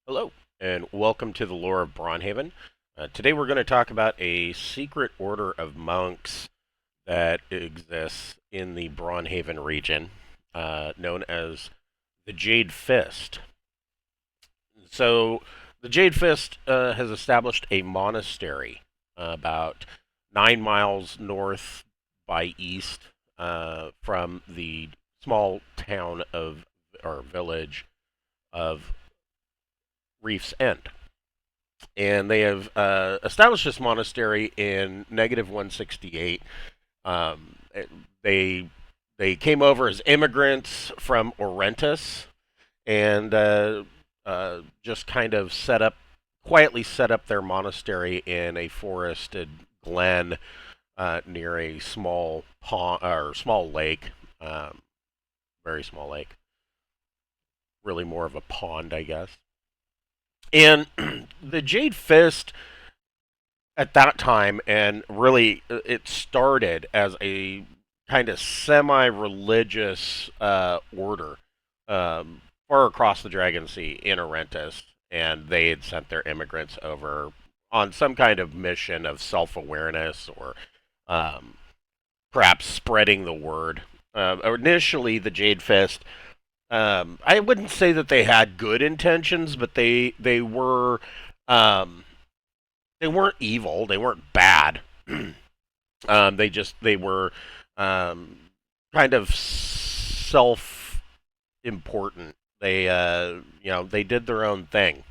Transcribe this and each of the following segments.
Hello, and welcome to the lore of Braunhaven. Today we're going to talk about a secret order of monks that exists in the Braunhaven region, known as the Jade Fist. So, the Jade Fist has established a monastery about 9 miles north by east from the small town of, or village of Reef's End. And they have established this monastery in negative 168. Um, they they came over as immigrants from Orentis and just kind of quietly set up their monastery in a forested glen near a small pond or small lake, very small lake, really more of a pond, I guess. And the Jade Fist at that time, and really it started as a kind of semi-religious order far across the Dragon Sea in Orentis, and they had sent their immigrants over on some kind of mission of self-awareness or um, perhaps spreading the word. Initially, the Jade Fist, I wouldn't say that they had good intentions, but um, they weren't evil. They weren't bad. They were um, kind of self important. They did their own thing,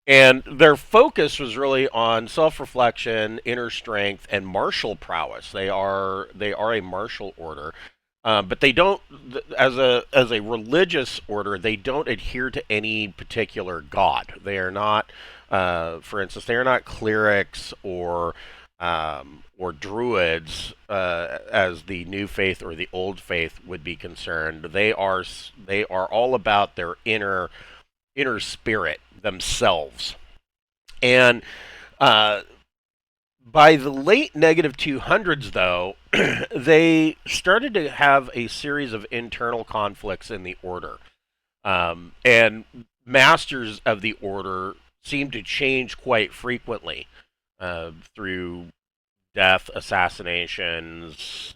and their focus was really on self reflection, inner strength, and martial prowess. They are a martial order. But they don't, as a religious order, they don't adhere to any particular god. They are not, for instance, they are not clerics or druids, as the new faith or the old faith would be concerned. They are all about their inner spirit themselves, and uh, by the late negative 200s, though, they started to have a series of internal conflicts in the order. And masters of the order seemed to change quite frequently through death, assassinations,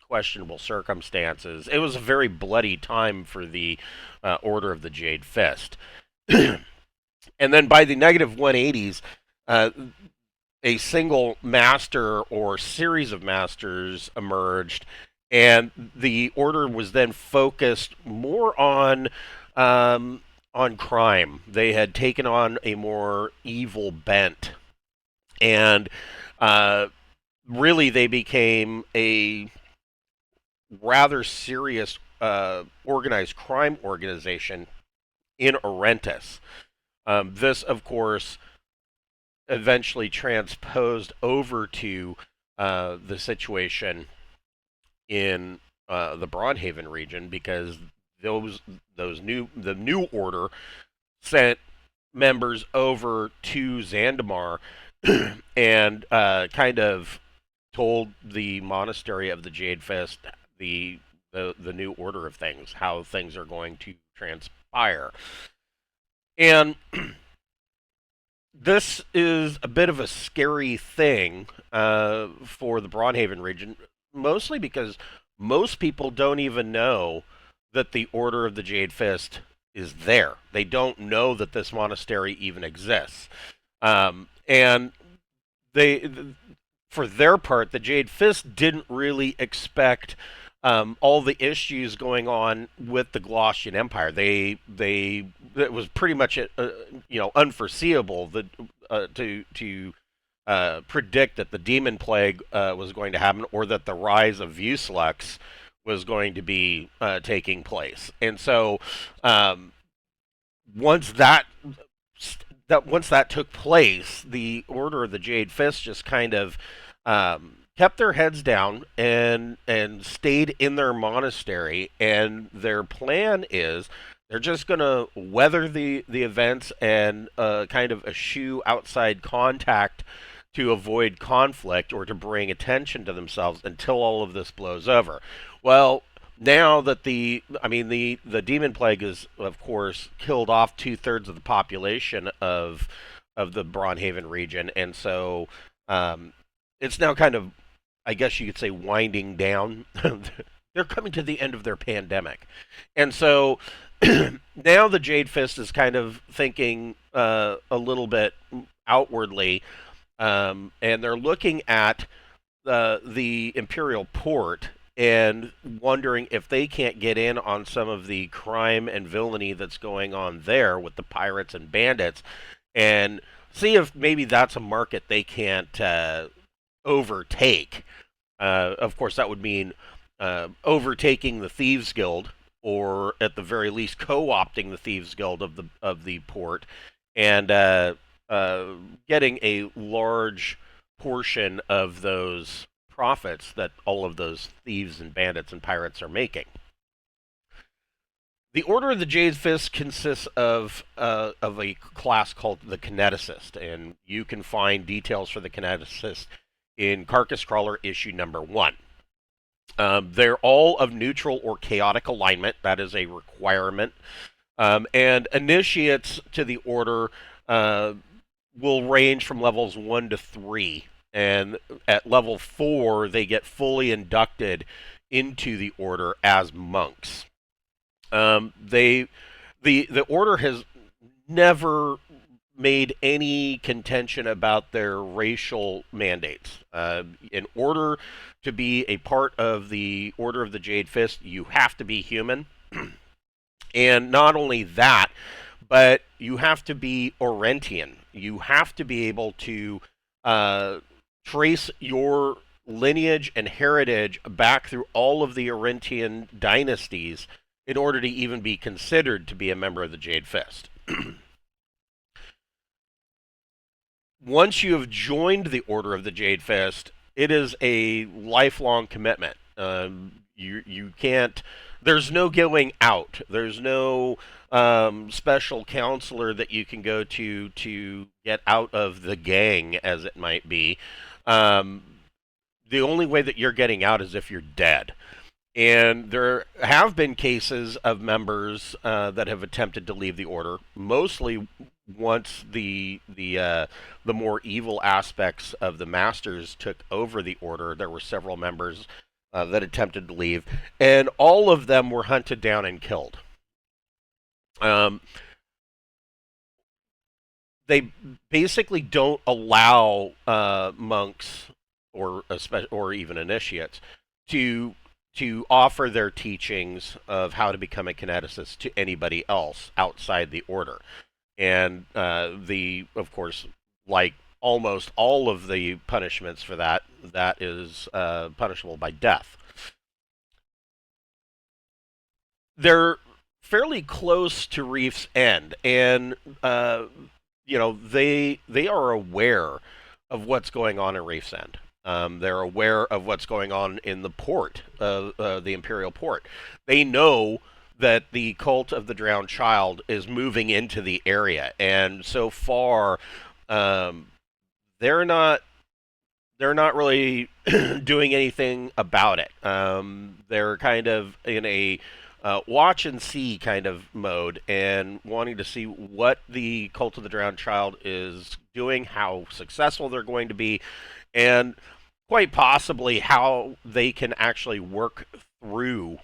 questionable circumstances. It was a very bloody time for the Order of the Jade Fist. And then by the negative 180s, uh, a single master or series of masters emerged, and the order was then focused more on crime. They had taken on a more evil bent, and uh, really they became a rather serious organized crime organization in Orentis. This, of course, eventually transposed over to the situation in the Braunhaven region, because the new order sent members over to Zandamar and kind of told the monastery of the Jade Fist the new order of things, how things are going to transpire. And this is a bit of a scary thing for the Braunhaven region, mostly because most people don't even know that the Order of the Jade Fist is there. They don't know that this monastery even exists. And they, for their part, the Jade Fist didn't really expect all the issues going on with the Glaucian Empire. They it was pretty much unforeseeable that to predict that the demon plague was going to happen, or that the rise of Vuslux was going to be taking place. And so once that took place, the Order of the Jade Fist just kind of kept their heads down and stayed in their monastery. And their plan is they're just going to weather the events and kind of eschew outside contact to avoid conflict or to bring attention to themselves until all of this blows over. Well, Now that the demon plague is, of course, killed off 2/3 of the population of the Braunhaven region, and so um, it's now kind of, I guess you could say, winding down. They're coming to the end of their pandemic, and so now the Jade Fist is kind of thinking a little bit outwardly, and they're looking at the Imperial port and wondering if they can't get in on some of the crime and villainy that's going on there with the pirates and bandits, and see if maybe that's a market they can't overtake. Of course, that would mean overtaking the Thieves Guild, or at the very least, co-opting the Thieves Guild of the port, and getting a large portion of those profits that all of those thieves and bandits and pirates are making. The Order of the Jade Fist consists of a class called the Kineticist, and you can find details for the Kineticist in Carcass Crawler issue number 1. They're all of neutral or chaotic alignment. That is a requirement. And initiates to the Order will range from levels 1 to 3. And at level 4, they get fully inducted into the Order as monks. The Order has never made any contention about their racial mandates. In order to be a part of the Order of the Jade Fist, you have to be human. And not only that, but you have to be Orentian. You have to be able to trace your lineage and heritage back through all of the Orentian dynasties in order to even be considered to be a member of the Jade Fist. Once you have joined the Order of the Jade Fist, it is a lifelong commitment. You can't. There's no going out. There's no special counselor that you can go to get out of the gang, as it might be. The only way that you're getting out is if you're dead. And there have been cases of members that have attempted to leave the Order, mostly once the more evil aspects of the Masters took over the Order. There were several members that attempted to leave, and all of them were hunted down and killed. They basically don't allow monks or even initiates to offer their teachings of how to become a kineticist to anybody else outside the Order. And of course, like almost all of the punishments for that is punishable by death. They're fairly close to Reef's end, and they are aware of what's going on in Reef's End. They're aware of what's going on in the port, the Imperial port. They know that the cult of the drowned child is moving into the area, and so far, they're not really doing anything about it. They're kind of in a watch and see kind of mode, and wanting to see what the cult of the drowned child is doing, how successful they're going to be, and quite possibly how they can actually work through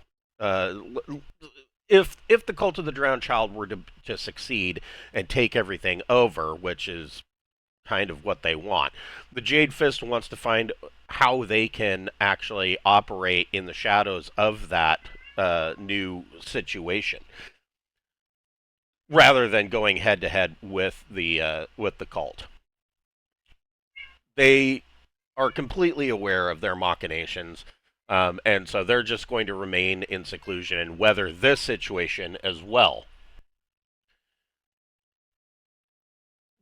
if the cult of the drowned child were to succeed and take everything over, which is kind of what they want. The Jade Fist wants to find how they can actually operate in the shadows of that new situation, rather than going head to head with the cult. They are completely aware of their machinations, and so they're just going to remain in seclusion and weather this situation as well.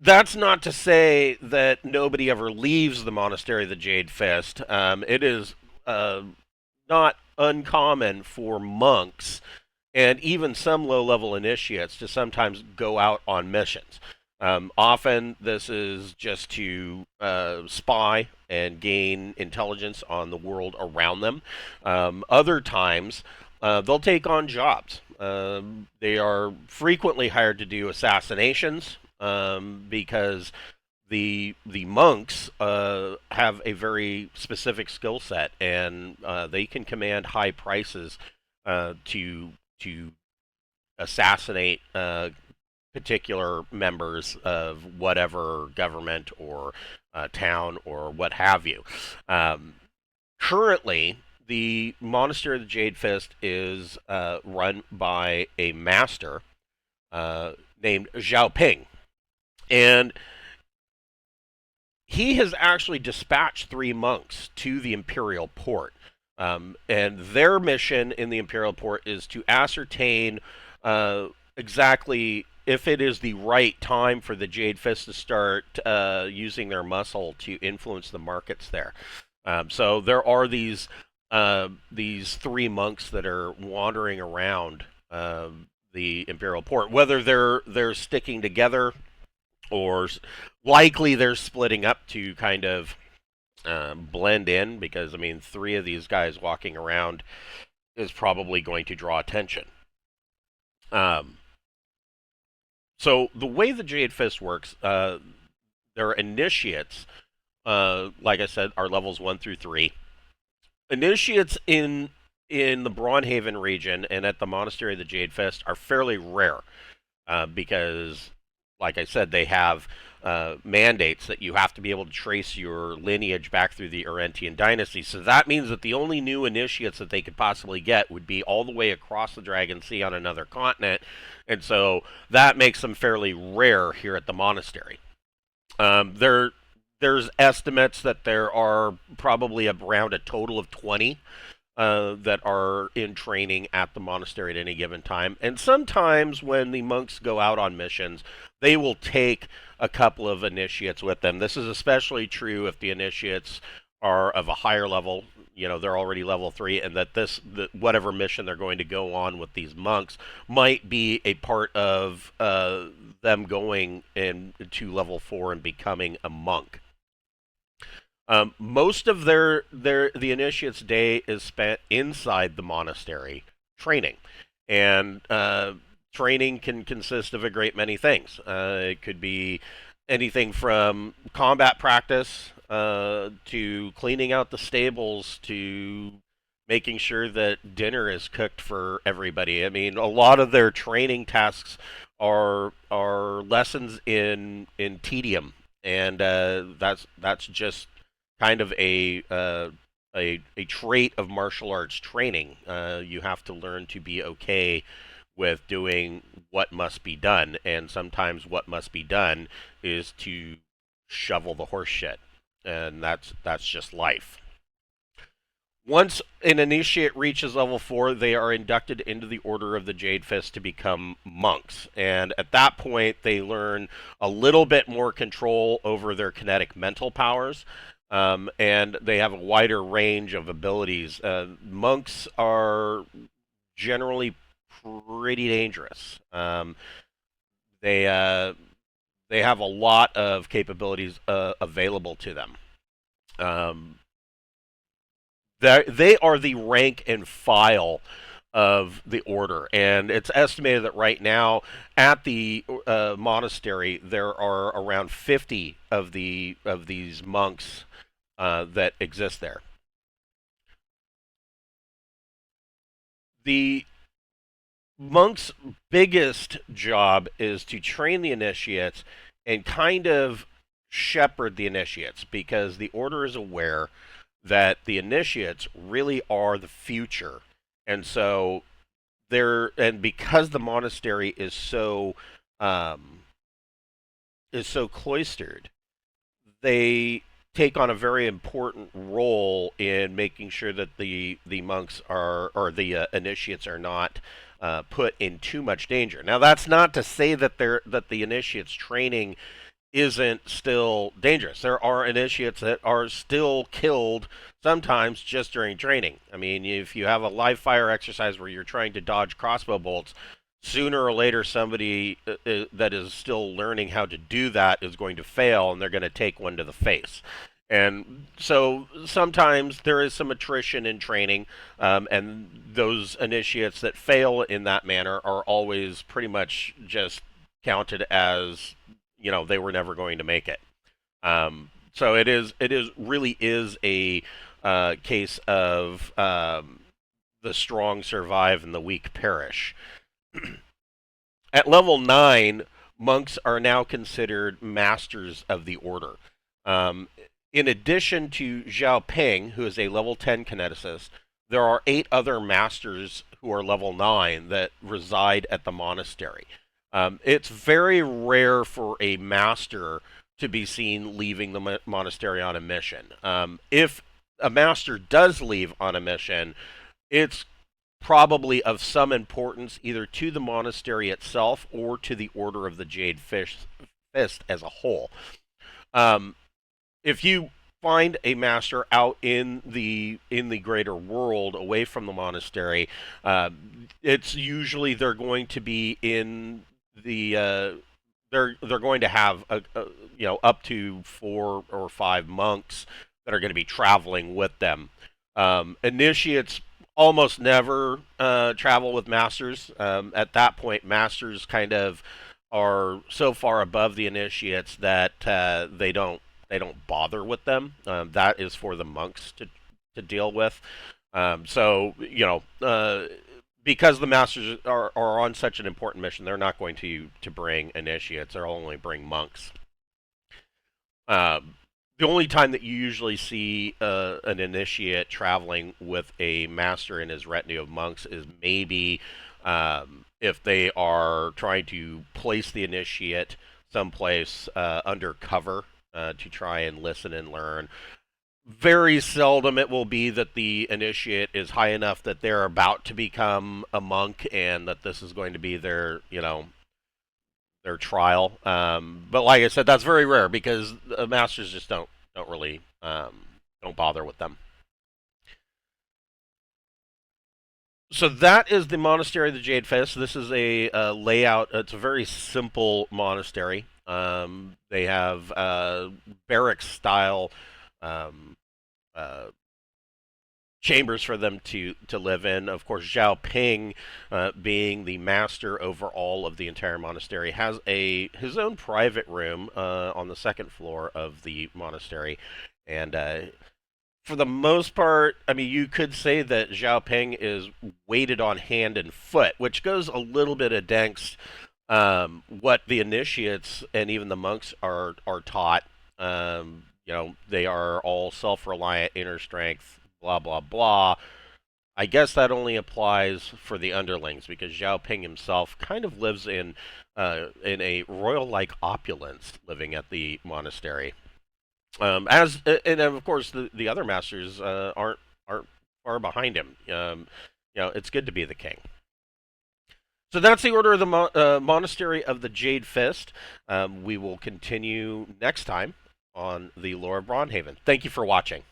That's not to say that nobody ever leaves the Monastery of the Jade Fist. It is not uncommon for monks and even some low-level initiates to sometimes go out on missions. Often this is just to spy and gain intelligence on the world around them. Other times they'll take on jobs. They are frequently hired to do assassinations because the monks have a very specific skill set, and they can command high prices to assassinate particular members of whatever government or town or what have you. Um, Currently, the Monastery of the Jade Fist is run by a master named Zhao Ping, and he has actually dispatched 3 monks to the Imperial Port. And their mission in the Imperial Port is to ascertain exactly if it is the right time for the Jade Fist to start using their muscle to influence the markets there. So there are these 3 monks that are wandering around the Imperial Port. Whether they're sticking together or likely they're splitting up to kind of blend in, because I mean 3 of these guys walking around is probably going to draw attention. So the way the Jade Fist works, their initiates, like I said, are levels 1 through 3. Initiates in the Braunhaven region and at the Monastery of the Jade Fist are fairly rare because, like I said, they have mandates that you have to be able to trace your lineage back through the Urentian dynasty. So that means that the only new initiates that they could possibly get would be all the way across the Dragon Sea on another continent, and so that makes them fairly rare here at the monastery. There's estimates that there are probably around a total of 20 that are in training at the monastery at any given time. And sometimes when the monks go out on missions, they will take a couple of initiates with them. This is especially true if the initiates are of a higher level. You know, they're already level 3, and that whatever mission they're going to go on with these monks might be a part of them going into level 4 and becoming a monk. Most of the initiate's day is spent inside the monastery training, and training can consist of a great many things. It could be anything from combat practice to cleaning out the stables to making sure that dinner is cooked for everybody. I mean, a lot of their training tasks are lessons in tedium, and that's just kind of a trait of martial arts training. You have to learn to be okay with doing what must be done, and sometimes what must be done is to shovel the horse shit, and that's just life. Once an initiate reaches level 4, they are inducted into the Order of the Jade Fist to become monks. And at that point, they learn a little bit more control over their kinetic mental powers. And they have a wider range of abilities. Monks are generally pretty dangerous. They have a lot of capabilities available to them. They are the rank and file of the order, and it's estimated that right now at the monastery there are around 50 of these monks that exist there. The monk's biggest job is to train the initiates and kind of shepherd the initiates, because the order is aware that the initiates really are the future. And so because the monastery is so cloistered, they take on a very important role in making sure that the monks or the initiates are not put in too much danger. Now, that's not to say that the initiates training isn't still dangerous. There are initiates that are still killed sometimes just during training. I mean, if you have a live fire exercise where you're trying to dodge crossbow bolts, sooner or later somebody that is still learning how to do that is going to fail, and they're going to take one to the face. And so sometimes there is some attrition in training, and those initiates that fail in that manner are always pretty much just counted as, they were never going to make it. So it is really is a case of the strong survive and the weak perish. At level 9, monks are now considered masters of the order. Um, in addition to Zhao Ping, who is a level 10 kineticist, there are 8 other masters who are level 9 that reside at the monastery. It's very rare for a master to be seen leaving the monastery on a mission. If a master does leave on a mission, it's probably of some importance either to the monastery itself or to the Order of the Jade Fist as a whole. Um, if you find a master out in the greater world away from the monastery, it's usually they're going to be in the they're going to have up to 4 or 5 monks that are going to be traveling with them. Initiates almost never travel with masters. At that point, masters kind of are so far above the initiates that they don't bother with them. That is for the monks to deal with. So because the masters are on such an important mission, they're not going to bring initiates. They'll only bring monks. The only time that you usually see an initiate traveling with a master and his retinue of monks is maybe if they are trying to place the initiate someplace under cover to try and listen and learn. Very seldom it will be that the initiate is high enough that they're about to become a monk and that this is going to be their trial. But like I said, that's very rare because the masters just don't really don't bother with them. So that is the Monastery of the Jade Fist. This is a layout. It's a very simple monastery. They have barracks style um, uh, chambers for them to live in. Of course, Zhao Ping, being the master over all of the entire monastery, has his own private room on the second floor of the monastery, and for the most part, I mean, you could say that Zhao Ping is weighted on hand and foot, which goes a little bit against what the initiates and even the monks are taught. They are all self-reliant, inner strength, blah blah blah. I guess that only applies for the underlings because Zhao Ping himself kind of lives in a royal-like opulence, living at the monastery. And of course the other masters aren't far behind him. It's good to be the king. So that's the order of the Monastery of the Jade Fist. We will continue next time on the lore of Braunhaven. Thank you for watching.